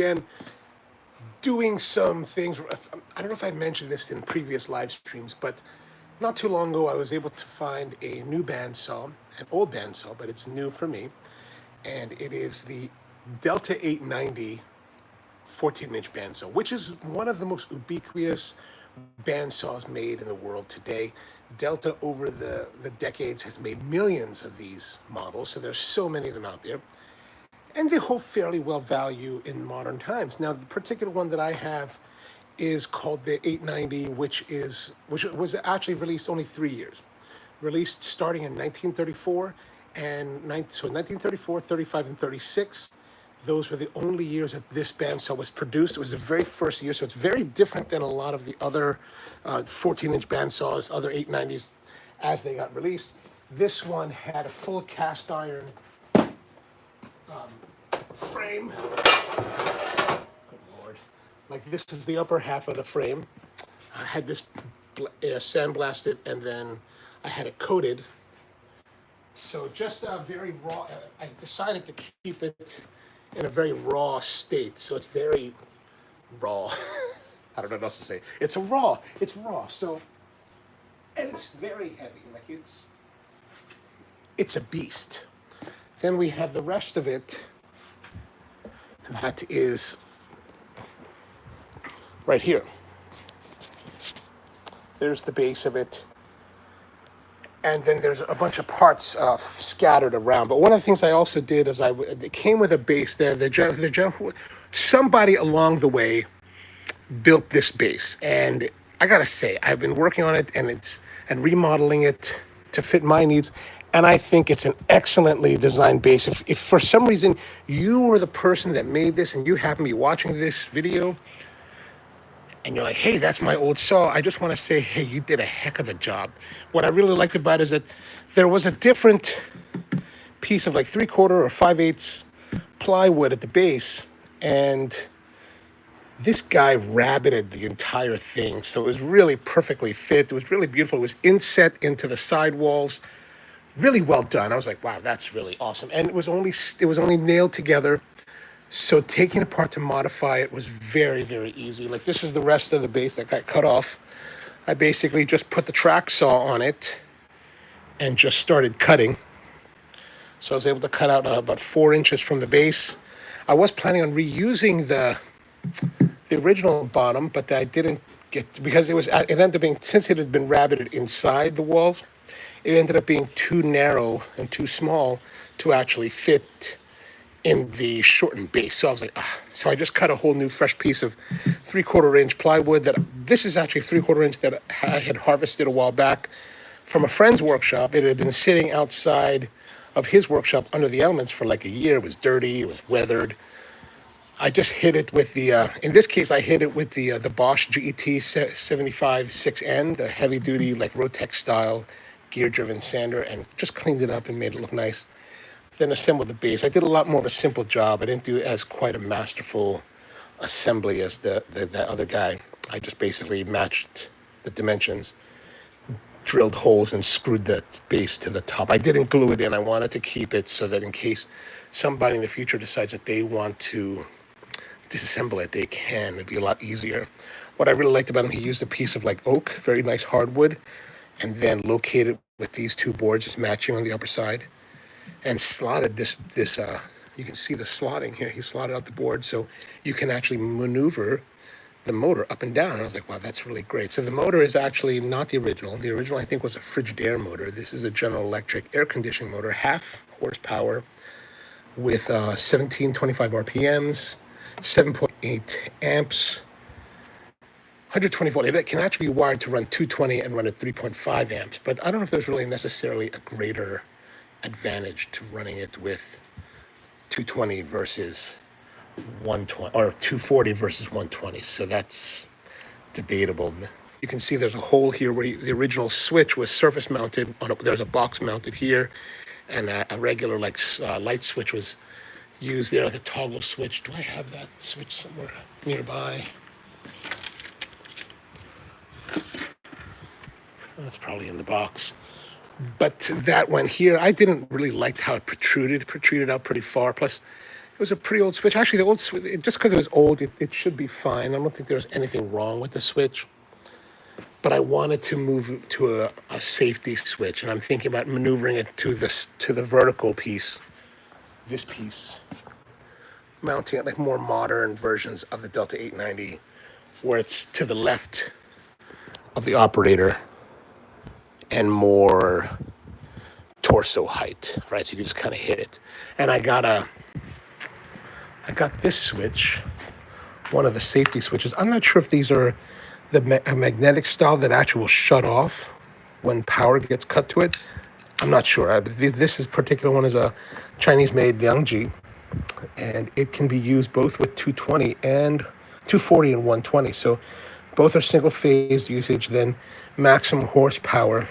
again, doing some things. I don't know if I mentioned this in previous live streams, but not too long ago, I was able to find a new bandsaw, an old bandsaw, but it's new for me. And it is the Delta 890 14-inch bandsaw, which is one of the most ubiquitous bandsaws made in the world today. Delta, over the decades, has made millions of these models, so there's so many of them out there. And they hold fairly well value in modern times. Now, the particular one that I have is called the 890, which was actually released only 3 years. Released starting in 1934, and so 1934, 35, and 36. Those were the only years that this bandsaw was produced. It was the very first year, so it's very different than a lot of the other 14-inch bandsaws, other 890s, as they got released. This one had a full cast iron frame. Good Lord. Like, this is the upper half of the frame. I had this sandblasted, and then I had it coated. So just a very raw, I decided to keep it in a very raw state. So it's very raw. I don't know what else to say. It's raw. So, and it's very heavy. Like, it's a beast. Then we have the rest of it. That is right here. There's the base of it. And then there's a bunch of parts scattered around. But one of the things I also did is it came with a base there. Somebody along the way built this base. And I gotta say, I've been working on it and remodeling it to fit my needs. And I think it's an excellently designed base. If for some reason you were the person that made this and you happen to be watching this video and you're like, hey, that's my old saw, I just want to say, hey, you did a heck of a job. What I really liked about it is that there was a different piece of like 3/4 or 5/8 plywood at the base, and this guy rabbited the entire thing. So it was really perfectly fit. It was really beautiful. It was inset into the side walls. Really well done. I was like, wow, that's really awesome. And it was only nailed together. So taking it apart to modify it was very, very easy. Like, this is the rest of the base that got cut off. I basically just put the track saw on it and just started cutting. So I was able to cut out about 4 inches from the base. I was planning on reusing the original bottom, but I didn't get, because it ended up being, since it had been rabbited inside the walls, it ended up being too narrow and too small to actually fit in the shortened base. So I was like, So I just cut a whole new fresh piece of 3/4 inch plywood. This is actually 3/4 inch that I had harvested a while back from a friend's workshop. It had been sitting outside of his workshop under the elements for like a year. It was dirty, it was weathered. I just hit it with in this case, I hit it with the Bosch GET 75 6N, the heavy duty, like Rotex style gear-driven sander, and just cleaned it up and made it look nice. Then assembled the base. I did a lot more of a simple job. I didn't do as quite a masterful assembly as that other guy. I just basically matched the dimensions, drilled holes, and screwed the base to the top. I didn't glue it in. I wanted to keep it so that in case somebody in the future decides that they want to disassemble it, they can. It'd be a lot easier. What I really liked about him, he used a piece of like oak, very nice hardwood, and then located with these two boards just matching on the upper side, and slotted this you can see the slotting here. He slotted out the board so you can actually maneuver the motor up and down. And I was like, wow, that's really great. So the motor is actually not the original. The original, I think, was a Frigidaire motor. This is a General Electric air conditioning motor, 1/2 horsepower with 1725 RPMs, 7.8 amps, 120 volt. It can actually be wired to run 220 and run at 3.5 amps, but I don't know if there's really necessarily a greater advantage to running it with 220 versus 120, or 240 versus 120. So that's debatable. You can see there's a hole here where the original switch was surface mounted. There's a box mounted here, and a regular light switch was used there, like a toggle switch. Do I have that switch somewhere nearby? That's probably in the box. But that one here, I didn't really like how it protruded out pretty far. Plus, was a pretty old switch. Actually, the old switch, just because it was old, it should be fine. I don't think there's anything wrong with the switch. But I wanted to move to a safety switch, and I'm thinking about maneuvering it to the vertical piece, this piece, mounting it like more modern versions of the Delta 890, where it's to the left of the operator and more torso height, right? So you can just kind of hit it. And I got this switch, one of the safety switches. I'm not sure if these are a magnetic style that actually will shut off when power gets cut to it. I'm not sure. This particular one is a Chinese-made Liangji, and it can be used both with 220 and 240 and 120. So both are single-phase usage. Then maximum horsepower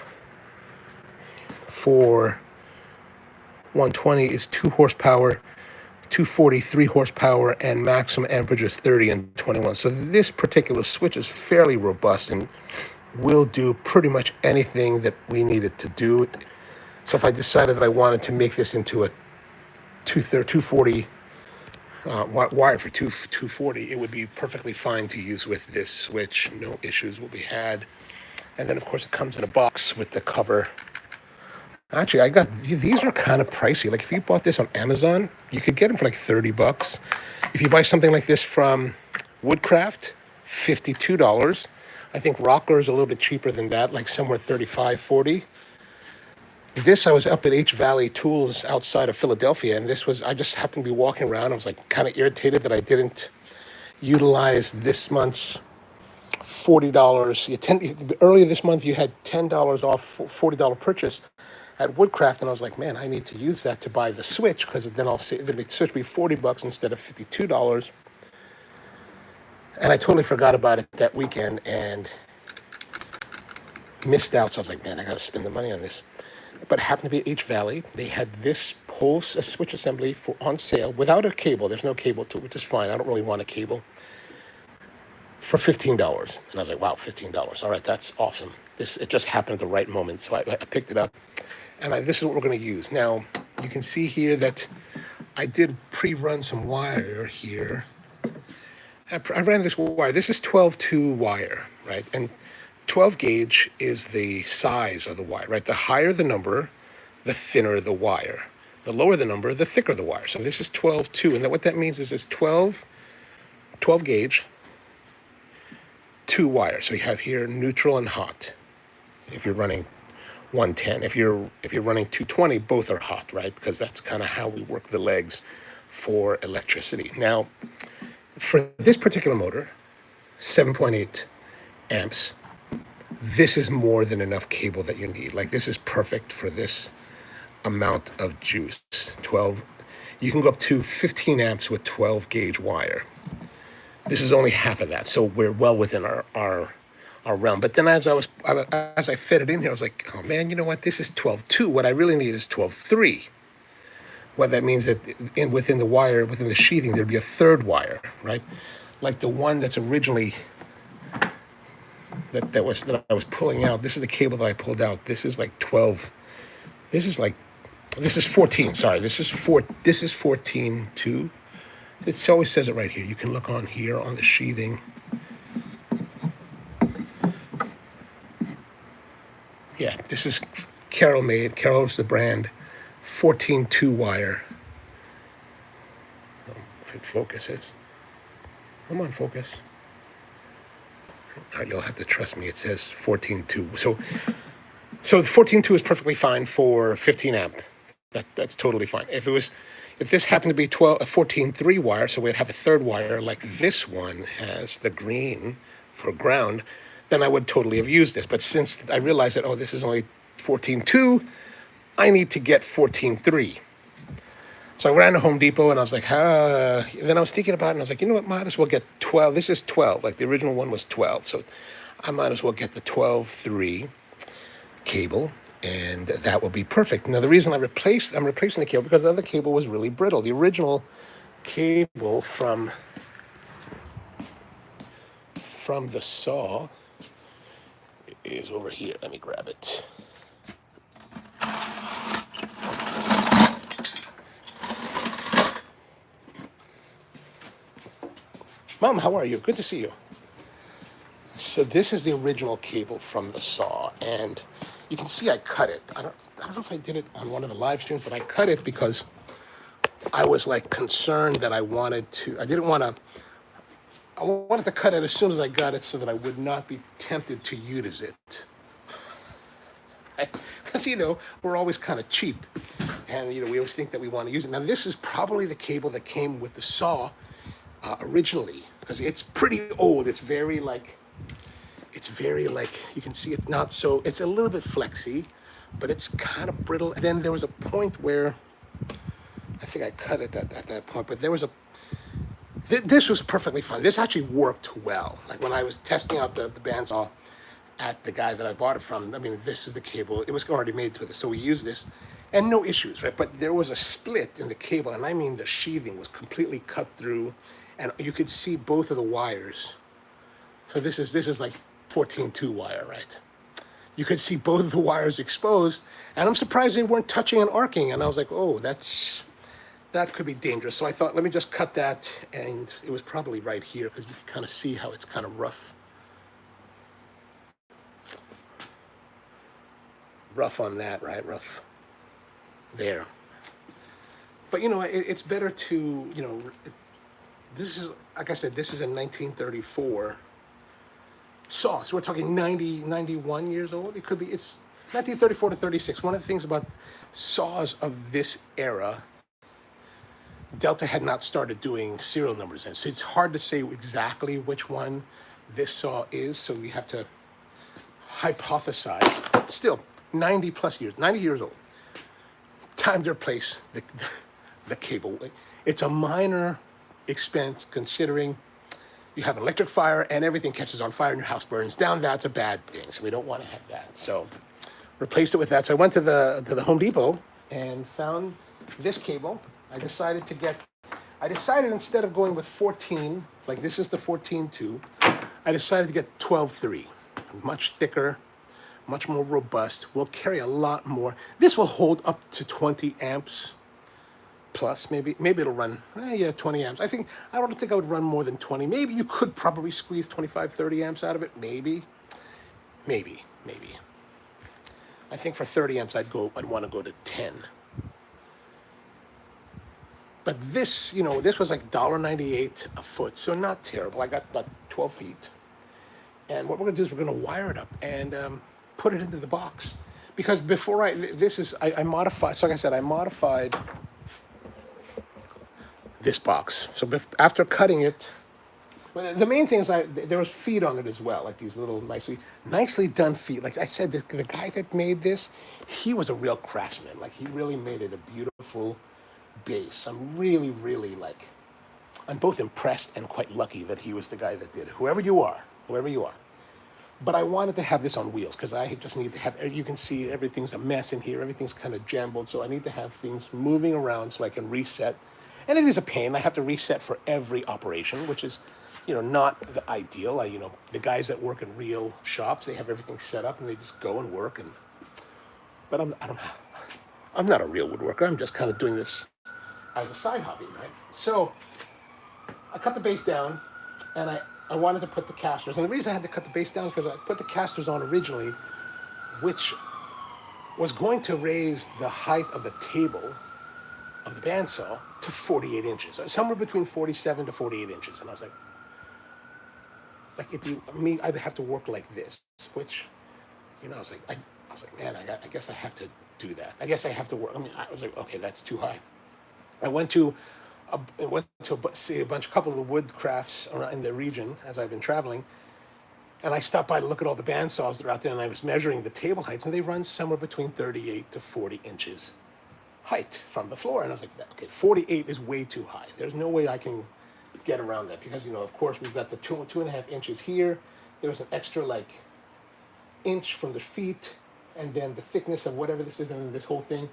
for 120 is 2 horsepower, 240, 3 horsepower, and maximum amperage is 30 and 21. So this particular switch is fairly robust and will do pretty much anything that we need it to do. So if I decided that I wanted to make this into a 240 wired for 240, it would be perfectly fine to use with this switch. No issues will be had. And then of course it comes in a box with the cover. Actually, these are kind of pricey. Like if you bought this on Amazon, you could get them for like $30. If you buy something like this from Woodcraft, $52. I think Rockler is a little bit cheaper than that, like somewhere $35, $40. This, I was up at H Valley Tools outside of Philadelphia, and I just happened to be walking around. I was like kind of irritated that I didn't utilize this month's $40. Earlier this month, you had $10 off $40 purchase at Woodcraft, and I was like, man, I need to use that to buy the switch, because then the switch will be $40 instead of $52. And I totally forgot about it that weekend and missed out. So I was like, man, I got to spend the money on this. But it happened to be at H Valley. They had this whole switch assembly on sale without a cable. There's no cable to it, which is fine. I don't really want a cable. For $15. And I was like, wow, $15. All right, that's awesome. It just happened at the right moment. So I picked it up. And this is what we're going to use. Now, you can see here that I did pre-run some wire here. I ran this wire. This is 12-2 wire, right? And 12 gauge is the size of the wire, right? The higher the number, the thinner the wire. The lower the number, the thicker the wire. So this is 12-2. And what that means is it's 12 gauge, 2 wire. So you have here neutral and hot. If you're running 110, if you're running 220, both are hot, right? Because that's kind of how we work the legs for electricity. Now, for this particular motor, 7.8 amps, this is more than enough cable that you need. Like, this is perfect for this amount of juice. 12, you can go up to 15 amps with 12 gauge wire. This is only half of that, so we're well within our realm. But then as I fed it in here, I was like, oh man, you know what? This is 12.2. What I really need is 12.3. What that means that within the wire, within the sheathing, there'd be a third wire, right? Like the one that's originally that I was pulling out. This is the cable that I pulled out. This is like 12. This is 14. Sorry, this is 14.2. It always says it right here. You can look on here on the sheathing. Yeah, this is Carol made. Carol's the brand. 14.2 wire. If it focuses. Come on, focus. All right, you'll have to trust me. It says 14.2. So 14.2 is perfectly fine for 15 amp. That's totally fine. If this happened to be 14.3 wire, so we'd have a third wire like this one has, the green for ground, then I would totally have used this. But since I realized that, this is only 14.2, I need to get 14.3. So I ran to Home Depot and I was like, and then I was thinking about it and I was like, you know what, might as well get 12. This is 12, like the original one was 12. So I might as well get the 12.3 cable, and that will be perfect. Now the reason I'm replacing the cable because the other cable was really brittle. The original cable from the saw is over here. Let me grab it. Mom, how are you? Good to see you. So this is the original cable from the saw, and you can see I cut it. I don't know if I did it on one of the live streams, but I cut it because I was like concerned that I didn't want to, I wanted to cut it as soon as I got it so that I would not be tempted to use it. Because, we're always kind of cheap, and, we always think that we want to use it. Now, this is probably the cable that came with the saw originally, because it's pretty old. It's very like, you can see it's not so, it's a little bit flexy, but it's kind of brittle. And then there was a point where, I think I cut it at that point, but there was this was perfectly fine. This actually worked well. Like when I was testing out the bandsaw at the guy that I bought it from, I mean, this is the cable. It was already made with it, so we used this, and no issues, right? But there was a split in the cable, and I mean the sheathing was completely cut through, and you could see both of the wires. So this is like 14-2 wire, right? You could see both of the wires exposed, and I'm surprised they weren't touching and arcing. And I was like, oh, that could be dangerous. So I thought, let me just cut that, and it was probably right here because you can kind of see how it's kind of rough. Rough on that, right? Rough there. But it's better to, this is, like I said, this is a 1934 saw. So we're talking 91 years old. It could be, it's 1934 to 36. One of the things about saws of this era, Delta had not started doing serial numbers in. So it's hard to say exactly which one this saw is. So we have to hypothesize. But still, 90 years old. Time to replace the cable. It's a minor expense considering you have an electric fire and everything catches on fire and your house burns down. That's a bad thing. So we don't want to have that. So replaced it with that. So I went to the Home Depot and found this cable. I decided instead of going with 14, like this is the 14-2, I decided to get 12-3. Much thicker, much more robust, will carry a lot more. This will hold up to 20 amps plus, maybe it'll run, 20 amps. I don't think I would run more than 20. Maybe you could probably squeeze 25, 30 amps out of it. Maybe. I think for 30 amps, I'd want to go to 10. But this, this was like $1.98 a foot, so not terrible. I got about 12 feet. And what we're gonna do is we're gonna wire it up and put it into the box. Because before I modified, so like I said, I modified this box. So after cutting it, well, the main thing is there was feet on it as well, like these little nicely done feet. Like I said, the guy that made this, he was a real craftsman. Like he really made it a beautiful base. I'm really, really I'm both impressed and quite lucky that he was the guy that did it. Whoever you are. But I wanted to have this on wheels because I just need to have, you can see everything's a mess in here. Everything's kind of jumbled. So I need to have things moving around so I can reset. And it is a pain. I have to reset for every operation, which is, not the ideal. The guys that work in real shops, they have everything set up and they just go and work. But I'm not a real woodworker. I'm just kind of doing this as a side hobby, right? So I cut the base down and I wanted to put the casters. And the reason I had to cut the base down is because I put the casters on originally, which was going to raise the height of the table of the bandsaw to 48 inches, somewhere between 47 to 48 inches. And I was like I'd have to work like this, which, I was like, man, I guess I have to do that. I guess I have to work. I was like, okay, that's too high. I went to see a couple of the wood crafts around in the region as I've been traveling, and I stopped by to look at all the bandsaws that are out there, and I was measuring the table heights, and they run somewhere between 38 to 40 inches height from the floor. And I was like, okay, 48 is way too high. There's no way I can get around that because, of course, we've got the 2.5 inches here. There was an extra inch from the feet, and then the thickness of whatever this is, and then this whole thing.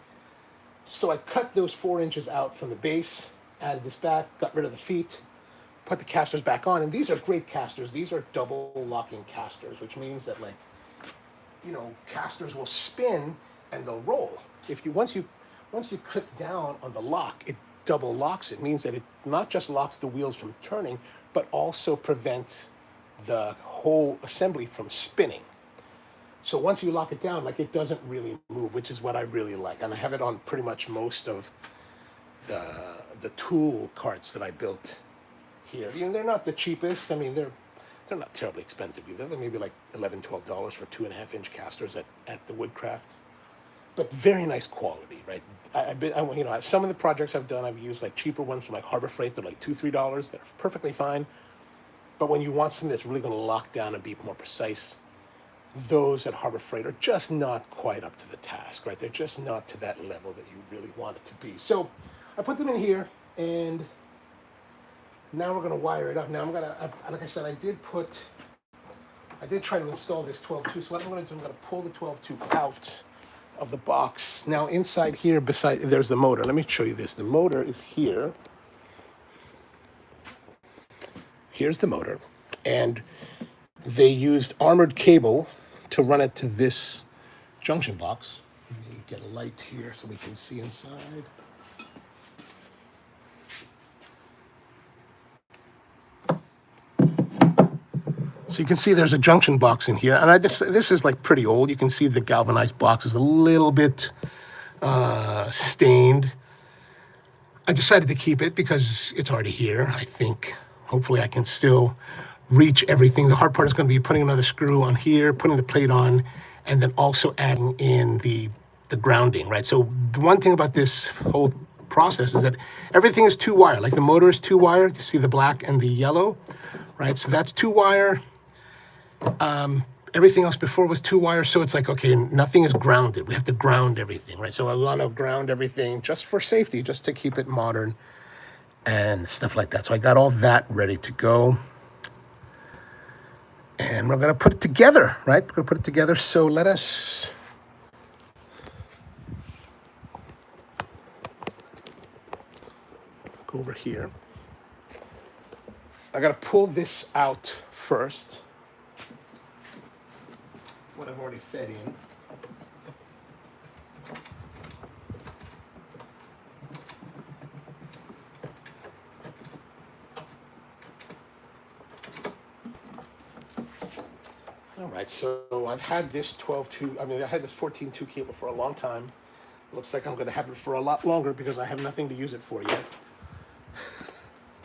So I cut those 4 inches out from the base, added this back, got rid of the feet, put the casters back on. And these are great casters. These are double locking casters, which means that casters will spin and they'll roll. Once you click down on the lock, it double locks. It means that it not just locks the wheels from turning, but also prevents the whole assembly from spinning. So once you lock it down, like, it doesn't really move, which is what I really like. And I have it on pretty much most of the tool carts that I built here. You know, they're not the cheapest. I mean, they're not terribly expensive either. They're maybe like $11, $12 for 2.5-inch casters at the Woodcraft. But very nice quality, right? You know, some of the projects I've done, I've used like cheaper ones from like Harbor Freight. They're like $2, $3. They're perfectly fine. But when you want something that's really going to lock down and be more precise, those at Harbor Freight are just not quite up to the task, right? They're just not to that level that you really want it to be. So I put them in here, and now we're going to wire it up. Now like I said, I did try to install this 12-2. So what I'm going to do, I'm going to pull the 12-2 out of the box. Now inside here, there's the motor. Let me show you this. The motor is here. Here's the motor, and they used armored cable to run it to this junction box. Let me get a light here so we can see inside. So you can see there's a junction box in here, and this is like pretty old. You can see the galvanized box is a little bit stained. I decided to keep it because it's already here. I think hopefully I can still reach everything. The hard part is going to be putting another screw on here, putting the plate on, and then also adding in the grounding, right? So the one thing about this whole process is that everything is 2-wire. Like the motor is 2-wire. You see the black and the yellow, right? So that's 2-wire. Everything else before was 2-wire, so it's like, okay, nothing is grounded. We have to ground everything, right? So I want to ground everything just for safety, just to keep it modern and stuff like that. So I got all that ready to go. And we're going to put it together, right? We're going to put it together. So let us go over here. I got to pull this out first. What I've already fed in. All right, so I've had this 12-2, I had this 14-2 cable for a long time. It looks like I'm going to have it for a lot longer because I have nothing to use it for yet.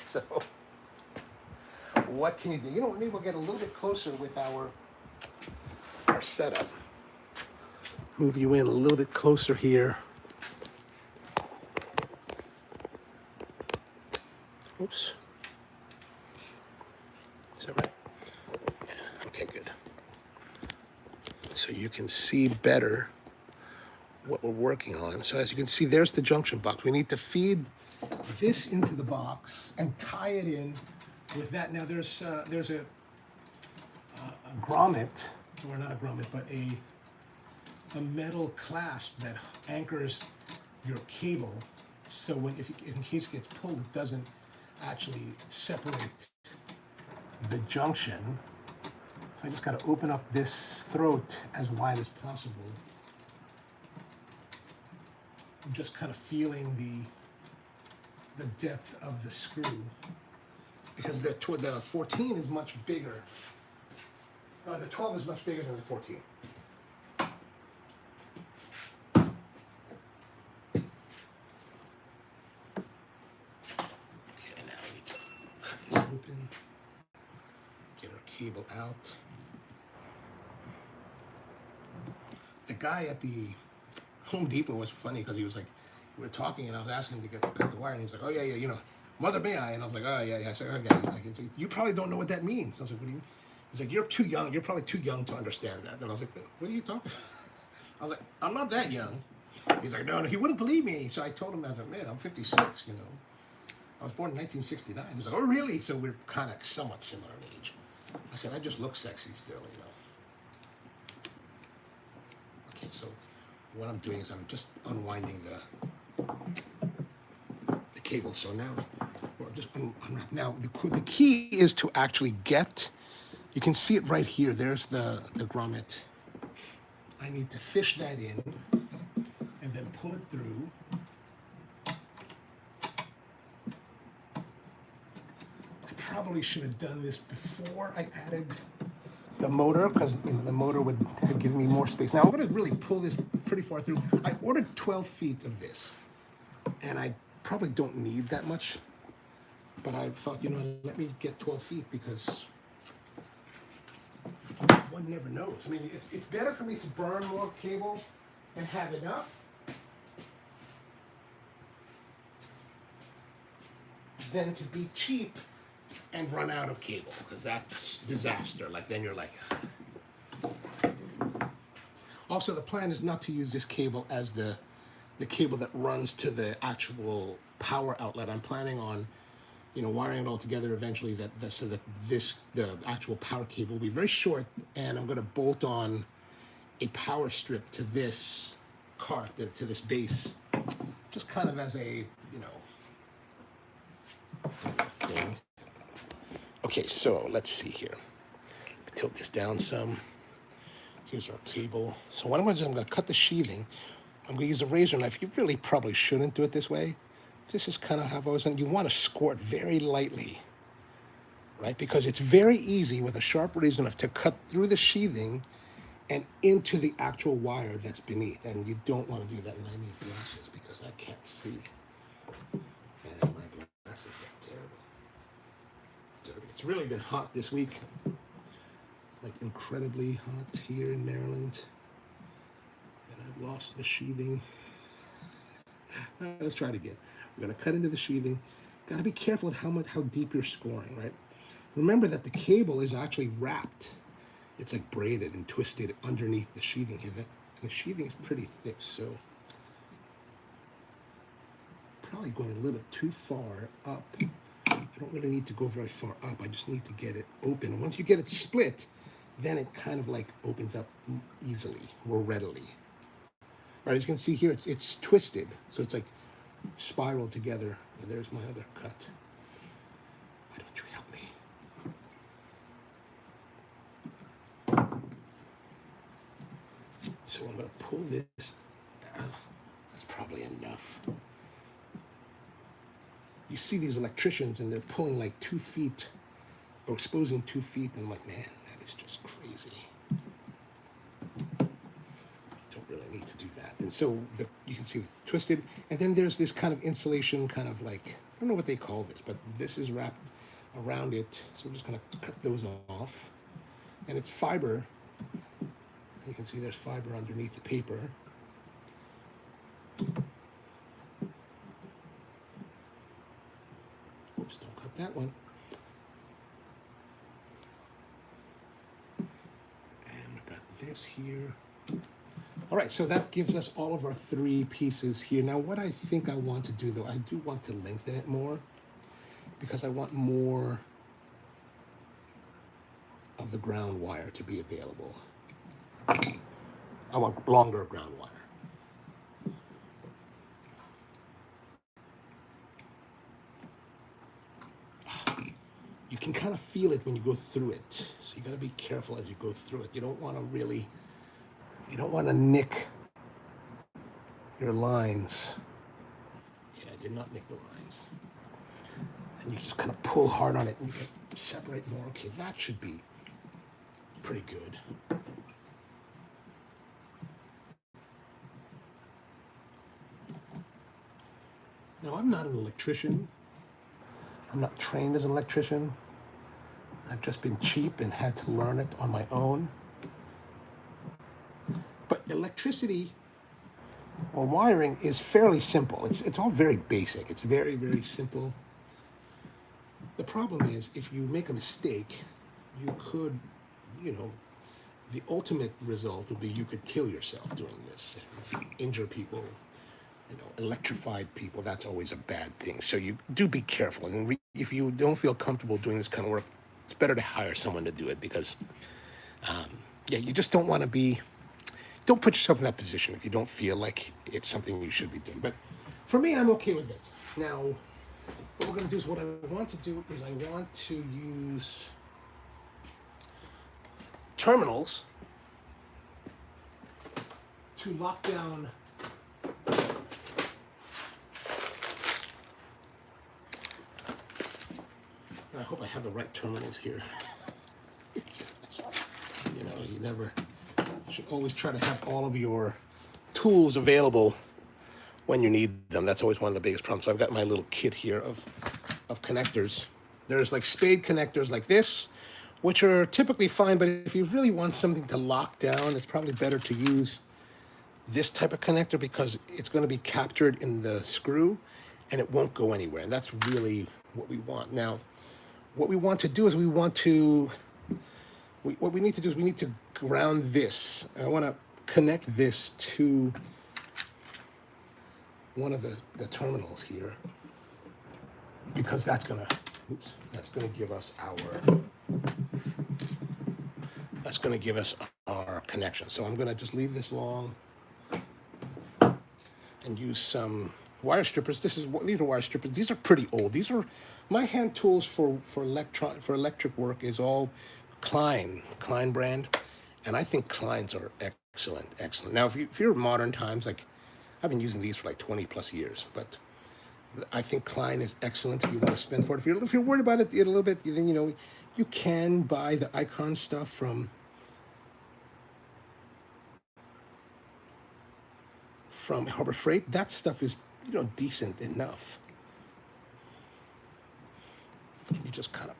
So, what can you do? You know, maybe we'll get a little bit closer with our setup. Move you in a little bit closer here. Oops. Is that right? Yeah, okay, good. So you can see better what we're working on. So as you can see, there's the junction box. We need to feed this into the box and tie it in with that. Now there's a grommet, or not a grommet, but a metal clasp that anchors your cable, so in case it gets pulled, it doesn't actually separate the junction. So I just got to open up this throat as wide as possible. I'm just kind of feeling the depth of the screw, because the 14 is much bigger. The 12 is much bigger than the 14. Open, get our cable out. The guy at the Home Depot was funny because he was like, we were talking and I was asking him to cut the wire, and he's like, oh yeah, you know, mother may I? And I was like, oh yeah. I said, okay. Like, you probably don't know what that means. I was like, what do you? He's like, you're too young. You're probably too young to understand that. And I was like, what are you talking about? I was like, I'm not that young. He's like, no, he wouldn't believe me. So I told him, I was like, man, I'm 56, you know. I was born in 1969. He was like, oh, really? So we're kind of somewhat similar in age. I said, I just look sexy still, you know. Okay, so what I'm doing is I'm just unwinding the cable. So now we're just now the key is to actually get. You can see it right here. There's the grommet. I need to fish that in and then pull it through. probably should have done this before I added the motor, because the motor would give me more space. Now I'm going to really pull this pretty far through. I ordered 12 feet of this, and I probably don't need that much, but I thought, let me get 12 feet because one never knows. I mean, it's better for me to burn more cable and have enough than to be cheap and run out of cable, because that's disaster. Like, then you're like... Also, the plan is not to use this cable as the cable that runs to the actual power outlet. I'm planning on, wiring it all together eventually, so that the actual power cable will be very short, and I'm going to bolt on a power strip to this cart, to this base, just kind of as a, thing. Okay, so let's see here. Tilt this down some. Here's our cable. So what I'm going to do, I'm going to cut the sheathing. I'm going to use a razor knife. You really probably shouldn't do it this way. This is kind of how I was done. You want to score it very lightly, right? Because it's very easy with a sharp razor knife to cut through the sheathing and into the actual wire that's beneath. And you don't want to do that. And I need glasses because I can't see. And my glasses are terrible. It's really been hot this week. Like incredibly hot here in Maryland. And I've lost the sheathing. Let's try it again. We're going to cut into the sheathing. Got to be careful with how deep you're scoring, right? Remember that the cable is actually wrapped. It's like braided and twisted underneath the sheathing here. The sheathing is pretty thick, so probably going a little bit too far up. I don't really need to go very far up. I just need to get it open. Once you get it split, then it kind of like opens up easily, more readily. Right, as you can see here, it's twisted, so it's like spiraled together. And there's my other cut. Why don't you help me? So I'm going to pull this out. That's probably enough. You see these electricians, and they're pulling like 2 feet, or exposing 2 feet, and I'm like, man, that is just crazy. Don't really need to do that. And so you can see it's twisted, and then there's this kind of insulation, kind of like, I don't know what they call this, but this is wrapped around it. So we're just going to cut those off, and it's fiber. You can see there's fiber underneath the paper. Oops, don't cut that one. And we've got this here. All right, so that gives us all of our 3 pieces here. Now, what I think I want to do, though, I do want to lengthen it more because I want more of the ground wire to be available. I want longer ground wire. You can kind of feel it when you go through it. So you got to be careful as you go through it. You don't want to nick your lines. Yeah, I did not nick the lines. And you just kind of pull hard on it and you can separate more. Okay, that should be pretty good. Now, I'm not an electrician. I'm not trained as an electrician. I've just been cheap and had to learn it on my own. But electricity or wiring is fairly simple. It's all very basic. It's very, very simple. The problem is if you make a mistake, you could, the ultimate result would be you could kill yourself doing this, injure people. Electrified people, that's always a bad thing. So you do be careful. And if you don't feel comfortable doing this kind of work, it's better to hire someone to do it because, you just don't want to don't put yourself in that position if you don't feel like it's something you should be doing. But for me, I'm okay with it. Now, what we're going to do is what I want to do is I want to use terminals to lock down I hope I have the right terminals here. You know, you should always try to have all of your tools available when you need them. That's always one of the biggest problems. So I've got my little kit here of connectors. There's like spade connectors like this, which are typically fine, but if you really want something to lock down, it's probably better to use this type of connector because it's going to be captured in the screw and it won't go anywhere. And that's really what we want. Now, what we want to do is what we need to do is we need to ground this. I want to connect this to one of the terminals here because that's gonna give us our connection. So I'm gonna just leave this long and use some wire strippers. These are wire strippers. These are pretty old. These are my hand tools for electric work is all Klein brand, and I think Kleins are excellent. Now, if you're modern times, like I've been using these for like 20 plus years, but I think Klein is excellent if you want to spend for it. If you're worried about it a little bit, then you can buy the Icon stuff from Harbor Freight. That stuff is decent enough. You just kind of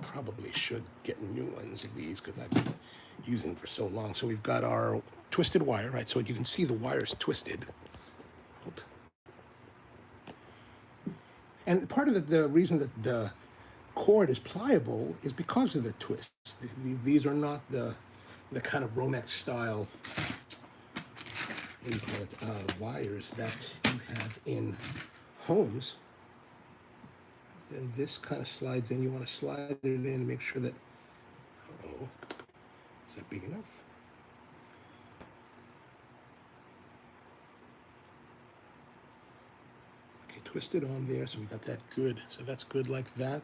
probably should get new ones of these because I've been using them for so long. So we've got our twisted wire, right? So you can see the wire's twisted. And part of the reason that the cord is pliable is because of the twist. These are not the kind of Romex style wires that you have in homes. And this kind of slides in. You want to slide it in and make sure that, is that big enough? Okay, twist it on there, so we got that good. So that's good like that.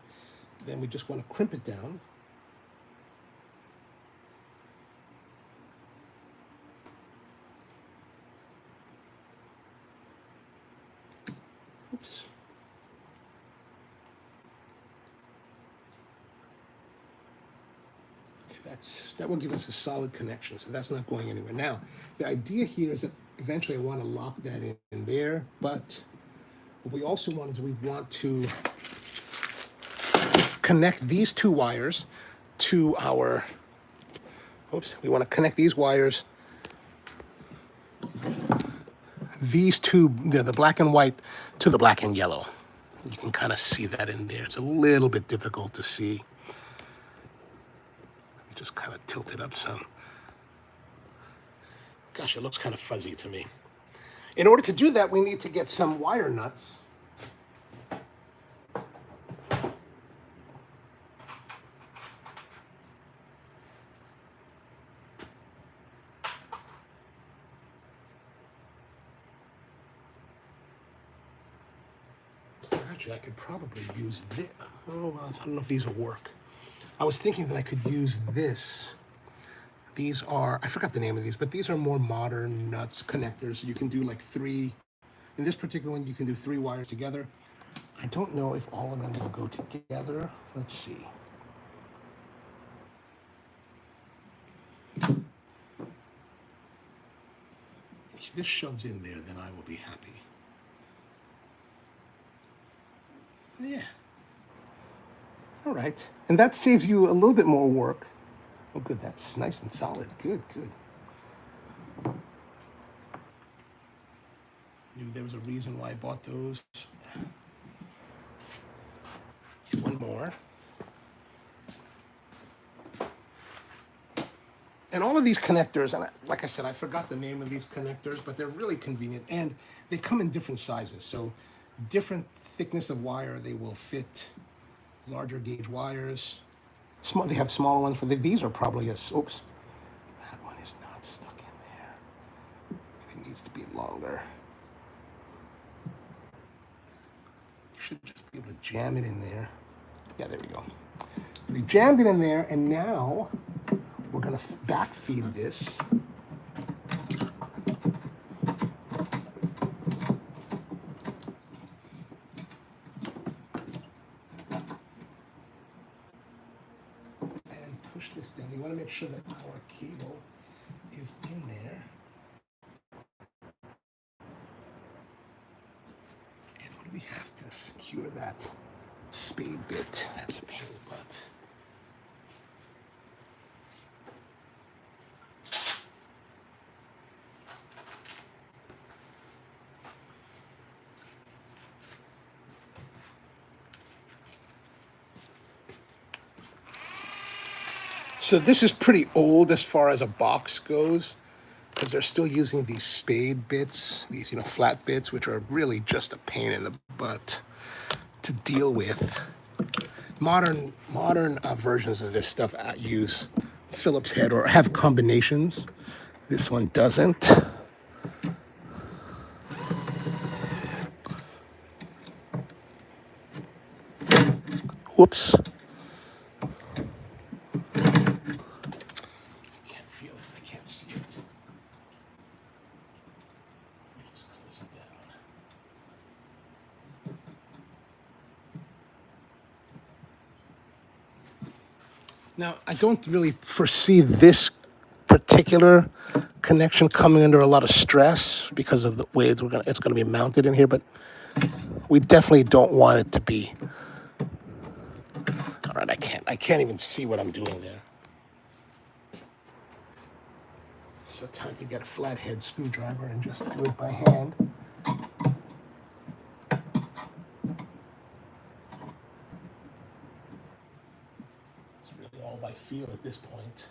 Then we just want to crimp it down. Oops. That will give us a solid connection, so that's not going anywhere. Now, the idea here is that eventually I want to lock that in there, but what we also want is we want to connect these two wires to our, we want to connect these wires, these two, the black and white, to the black and yellow. You can kind of see that in there. It's a little bit difficult to see. Just kind of tilt it up some. Gosh, it looks kind of fuzzy to me. In order to do that, we need to get some wire nuts. Actually, I could probably use this. Oh, well, I don't know if these will work. I was thinking that I could use this. These are, I forgot the name of these, but these are more modern nuts connectors. You can do like 3, in this particular one, you can do 3 wires together. I don't know if all of them will go together. Let's see. If this shoves in there, then I will be happy. Yeah. All right, and that saves you a little bit more work. Oh, good, that's nice and solid. Good. Knew there was a reason why I bought those. One more. And all of these connectors, and like I said, I forgot the name of these connectors, but they're really convenient, and they come in different sizes. So different thickness of wire, they will fit larger gauge wires. They have smaller ones for these are probably that one is not stuck in there. It needs to be longer. You should just be able to jam it in there. Yeah, there we go. We jammed it in there, and now we're gonna back feed this. and push this down. You want to make sure that our cable is in there. And what do we have to secure that spade bit? That's a pain in the butt. So this is pretty old as far as a box goes, because they're still using these spade bits, these flat bits, which are really just a pain in the butt to deal with. Modern versions of this stuff use Phillips head or have combinations. This one doesn't. Whoops. Now, I don't really foresee this particular connection coming under a lot of stress because of the way it's going to be mounted in here, but we definitely don't want it to be. All right, I can't even see what I'm doing there. So time to get a flathead screwdriver and just do it by hand. All by feel at this point.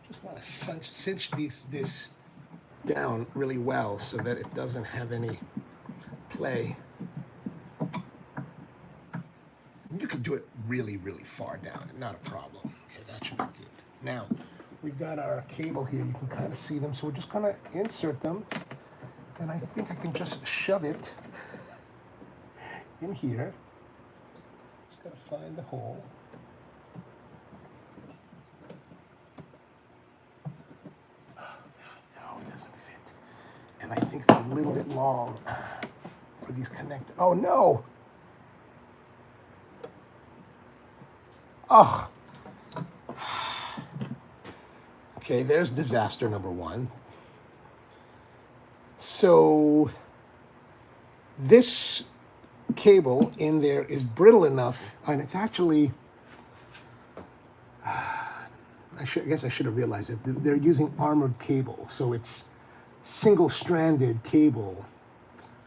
Just want to cinch this down really well so that it doesn't have any play. You can do it really, really far down, not a problem. Okay, that should be good. Now, we've got our cable here. You can kind of see them, so we're just going to insert them, and I think I can just shove it in here. Just got to find the hole. And I think it's a little bit long for these connectors. Oh no! Oh. Okay, there's disaster number one. So this cable in there is brittle enough, and it's actually, I guess I should have realized it. They're using armored cable, so it's single-stranded cable,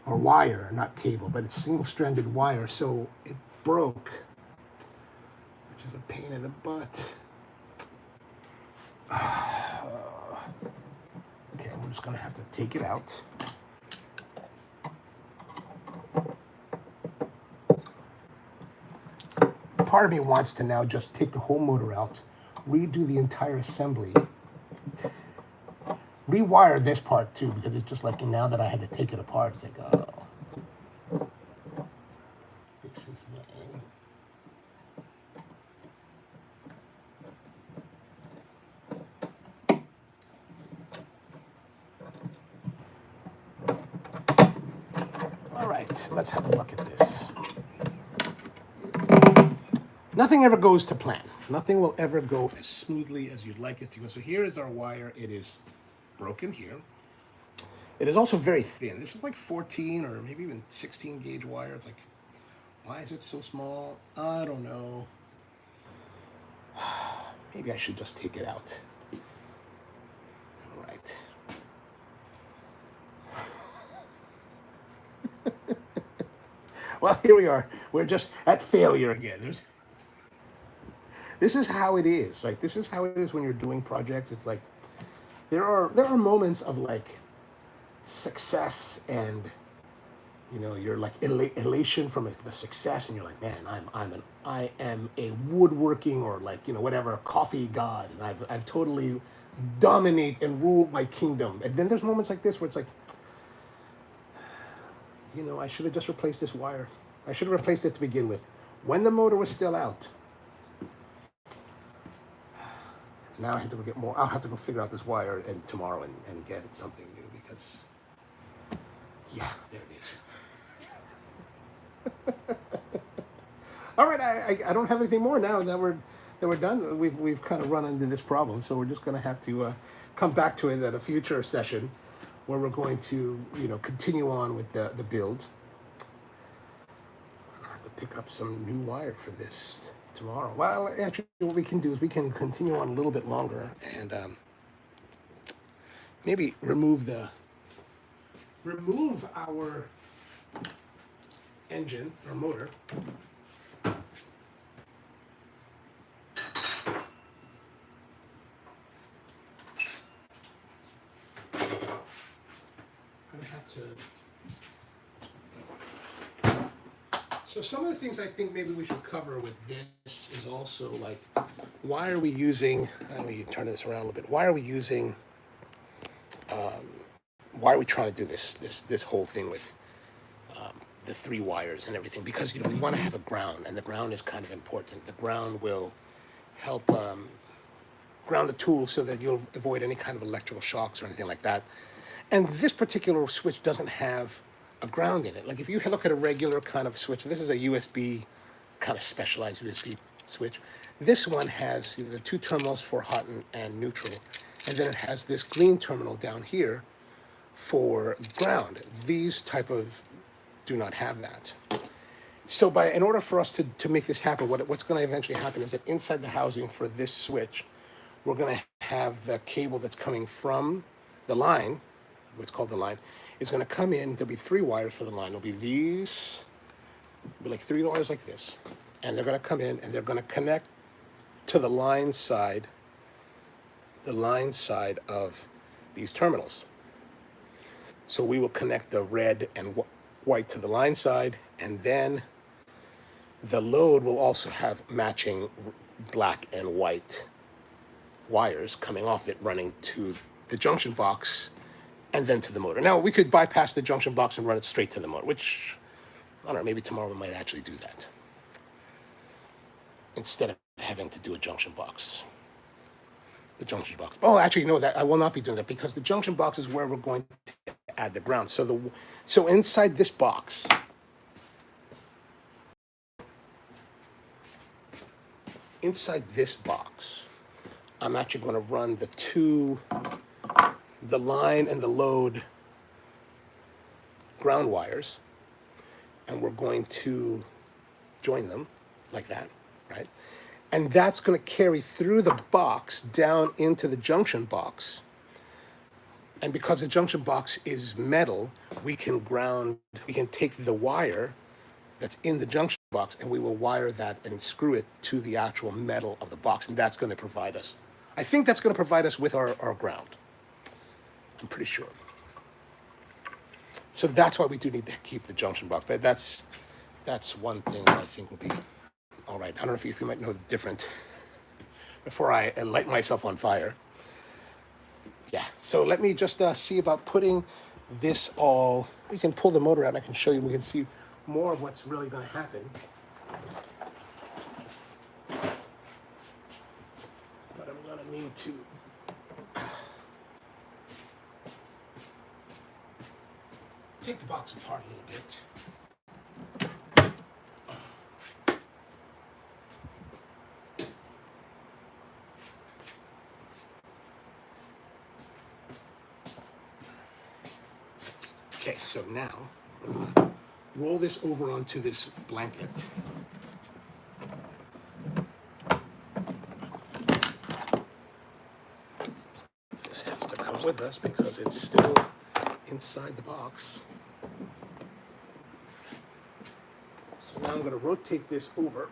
or wire, not cable, but it's single-stranded wire, so it broke, which is a pain in the butt. Okay, we're just gonna have to take it out. Part of me wants to now just take the whole motor out, redo the entire assembly, rewire this part too, because it's just like now that I had to take it apart, it's like, oh. This is lame. All right, let's have a look at this. Nothing ever goes to plan. Nothing will ever go as smoothly as you'd like it to go. So here is our wire. It is broken here. It is also very thin. This is like 14 or maybe even 16 gauge wire. It's like, why is it so small? I don't know. Maybe I should just take it out. All right. Well, here we are. We're just at failure again. This is how it is. Like, this is how it is when you're doing projects. It's like there are moments of like success, and you're like elation from the success, and you're like, man, I am a woodworking or like whatever coffee god, and I've totally dominate and rule my kingdom. And then there's moments like this where it's like, You know, I should have just replaced this wire. I should have replaced it to begin with, when the motor was still out. Now I have to go get more. I'll have to go figure out this wire and tomorrow and get something new because, yeah, there it is. All right, I don't have anything more now that we're done. We've kind of run into this problem, so we're just going to have to come back to it at a future session where we're going to, you know, continue on with the build. I'll have to pick up some new wire for this tomorrow. Well, actually, what we can do is we can continue on a little bit longer and maybe remove our engine or motor. So some of the things I think maybe we should cover with this is also like, why are we using, let me turn this around a little bit. Why are we using, why are we trying to do this whole thing with the 3 wires and everything? Because, you know, we want to have a ground, and the ground is kind of important. The ground will help ground the tool so that you'll avoid any kind of electrical shocks or anything like that. And this particular switch doesn't have a ground in it. Like if you look at a regular kind of switch, this is a USB, kind of specialized USB switch. This one has the 2 terminals for hot and neutral, and then it has this green terminal down here for ground. These type of do not have that. So in order for us to make this happen, what's going to eventually happen is that inside the housing for this switch, we're going to have the cable that's coming from the line, what's called the line, is going to come in. There'll be 3 wires for the line. There'll be these, be like 3 wires like this, and they're going to come in and they're going to connect to the line side of these terminals. So we will connect the red and white to the line side, and then the load will also have matching black and white wires coming off it, running to the junction box and then to the motor. Now, we could bypass the junction box and run it straight to the motor, which, I don't know, maybe tomorrow we might actually do that instead of having to do a junction box. The junction box. Oh, actually, no, that I will not be doing that, because the junction box is where we're going to add the ground. So inside this box, I'm actually going to run the line and the load ground wires, and we're going to join them like that, right? And that's going to carry through the box down into the junction box. And because the junction box is metal, we can take the wire that's in the junction box and we will wire that and screw it to the actual metal of the box. And that's going to provide us, I think that's going to provide us with our ground. I'm pretty sure. So that's why we do need to keep the junction box. But that's one thing that I think will be all right. I don't know if you might know the difference before I light myself on fire. Yeah, so let me just see about putting this all. We can pull the motor out and I can show you. We can see more of what's really going to happen. But I'm going to need to take the box apart a little bit. Okay, so now roll this over onto this blanket. This has to come with us because it's still inside the box. So now I'm going to rotate this over.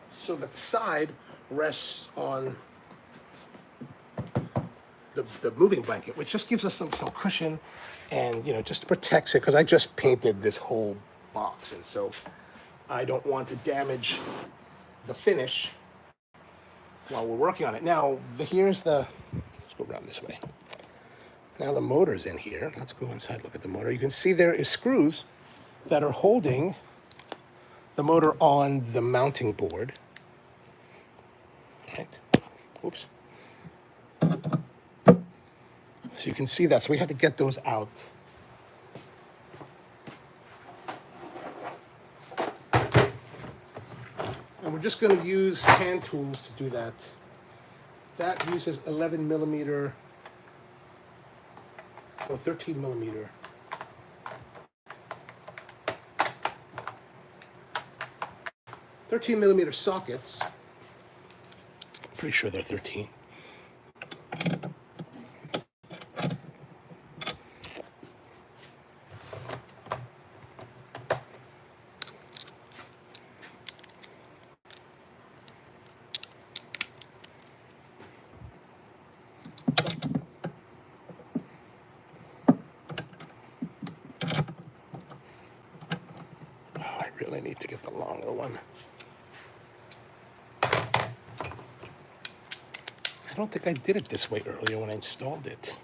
So that the side rests on the moving blanket, which just gives us some cushion, and just protects it, because I just painted this whole box, and so I don't want to damage the finish while we're working on it. Now here's the Let's go around this way. Now the motor's in here. Let's go inside, look at the motor. You can see there is screws that are holding the motor on the mounting board. Right? Oops. So you can see that. So we have to get those out. And we're just going to use hand tools to do that. That uses 11 millimeter, or 13 millimeter. Sockets. Pretty sure they're 13. Oh, I really need to get the longer one. I don't think I did it this way earlier when I installed it.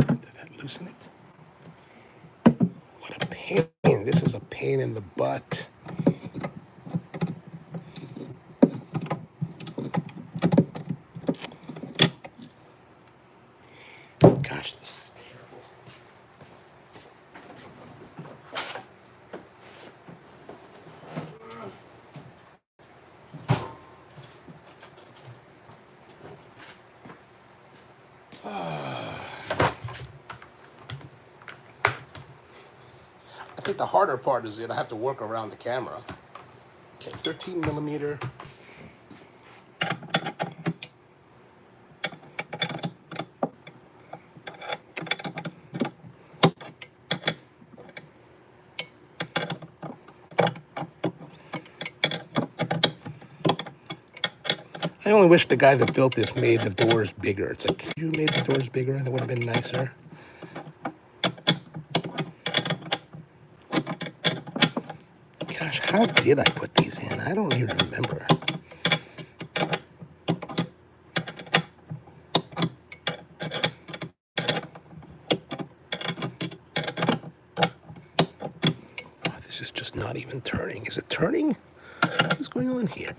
Did that loosen it? What a pain. This is a pain in the butt. Gosh, this is terrible. I think the harder part is that I have to work around the camera. Okay, 13 millimeter. I only wish the guy that built this made the doors bigger. It's like, if you made the doors bigger, that would have been nicer. Gosh, how did I put these in? I don't even remember. Oh, this is just not even turning. Is it turning? What's going on here?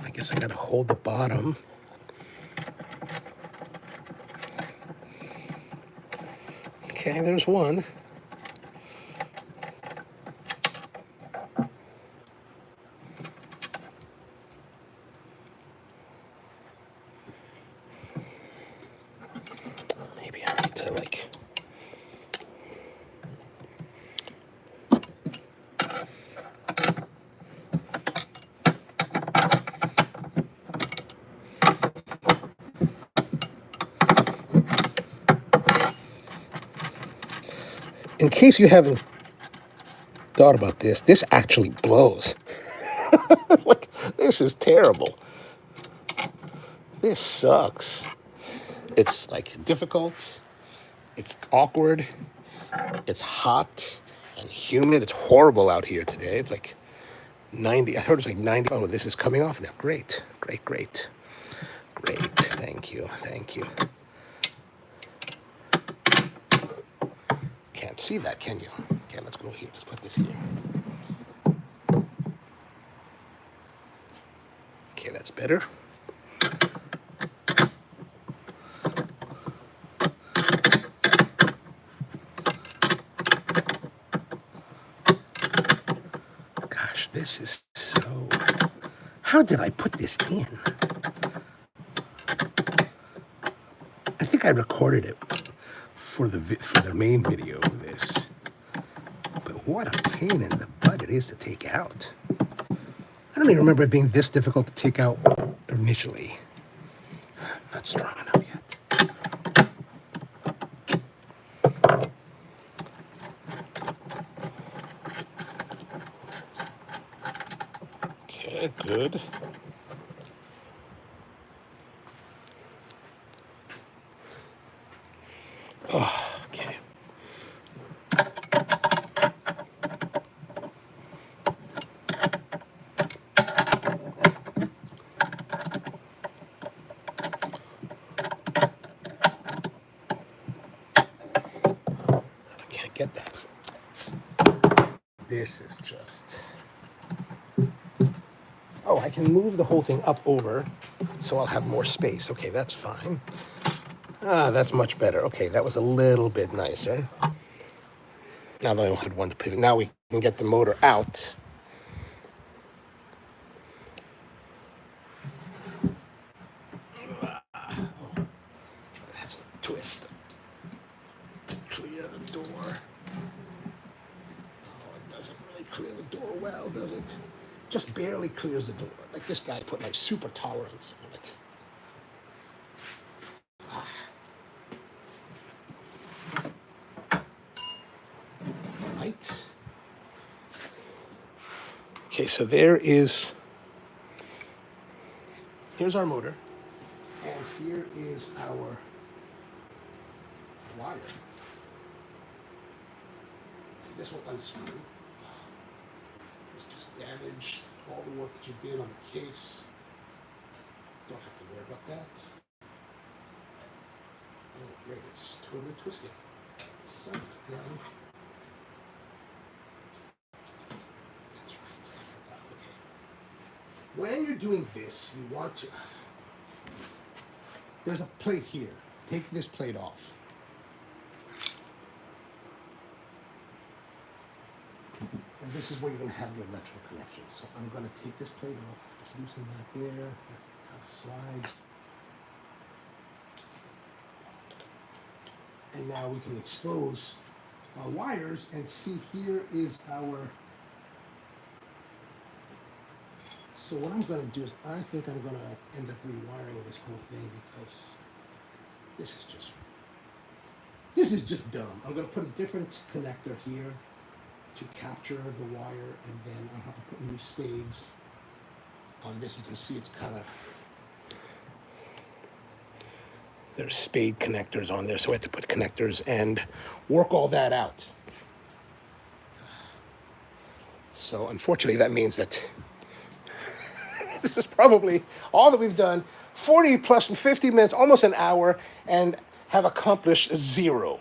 I guess I gotta hold the bottom. Okay, there's one. Maybe I need to like... In case you haven't thought about this, this actually blows. Like, this is terrible. This sucks. It's like difficult. It's awkward. It's hot and humid. It's horrible out here today. It's like 90. I heard it's like 90. Oh, this is coming off now. Great, great, great. Great. Thank you. Thank you. Can't see that, can you? Okay, let's go here. Let's put this here. Okay, that's better. Gosh, this is so... How did I put this in? I think I recorded it for the main video of this. But what a pain in the butt it is to take out. I don't even remember it being this difficult to take out initially. Not strong enough yet. Okay, good. Oh, okay. I can't get that. This is just... Oh, I can move the whole thing up over, so I'll have more space. Okay, that's fine. Ah, that's much better. Okay, that was a little bit nicer. Now that I wanted one to pivot, now we can get the motor out. Oh, it has to twist to clear the door. Oh, it doesn't really clear the door well, does it? Just barely clears the door. Like this guy put like super tolerance on it. Right. Okay, so here's our motor, and here is our wire. And this will unscrew. Just damaged all the work that you did on the case. Don't have to worry about that. Oh, great, it's totally twisting. Son of a gun. That's right, I forgot. Okay. When you're doing this, you want to... There's a plate here. Take this plate off. And this is where you're going to have your electrical connection. So I'm going to take this plate off, just loosen that there, that kind of slides. And now we can expose our wires and see here is our... So what I'm going to do is I think I'm going to end up rewiring this whole thing because this is just dumb. I'm going to put a different connector here to capture the wire, and then I'll have to put new spades on this. You can see it's kind of... There's spade connectors on there, so I had to put connectors and work all that out. So unfortunately, that means that this is probably all that we've done. 40 plus 50 minutes, almost an hour, and have accomplished zero.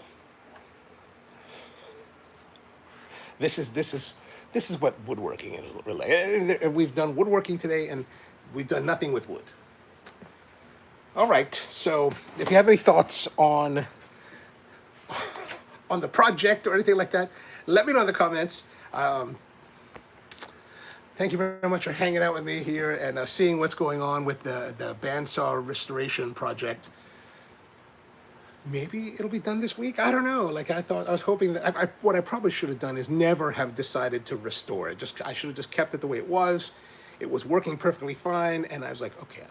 This is what woodworking is really. We've done woodworking today, and we've done nothing with wood. All right, so if you have any thoughts on the project or anything like that, let me know in the comments. Thank you very much for hanging out with me here and seeing what's going on with the Bandsaw restoration project. Maybe it'll be done this week. I don't know. Like I was hoping that what I probably should have done is never have decided to restore it. I should have just kept it the way it was. It was working perfectly fine, and I was like, okay,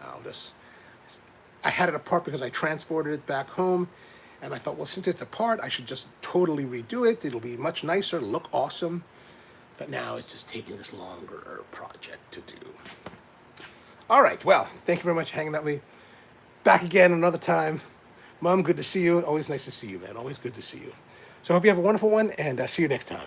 I had it apart because I transported it back home, and I thought, well, since it's apart, I should just totally redo it. It'll be much nicer, look awesome. But now it's just taking this longer project to do. All right, well, thank you very much for hanging out with me. Back again another time. Mom, good to see you. Always nice to see you, man. Always good to see you. So I hope you have a wonderful one, and see you next time.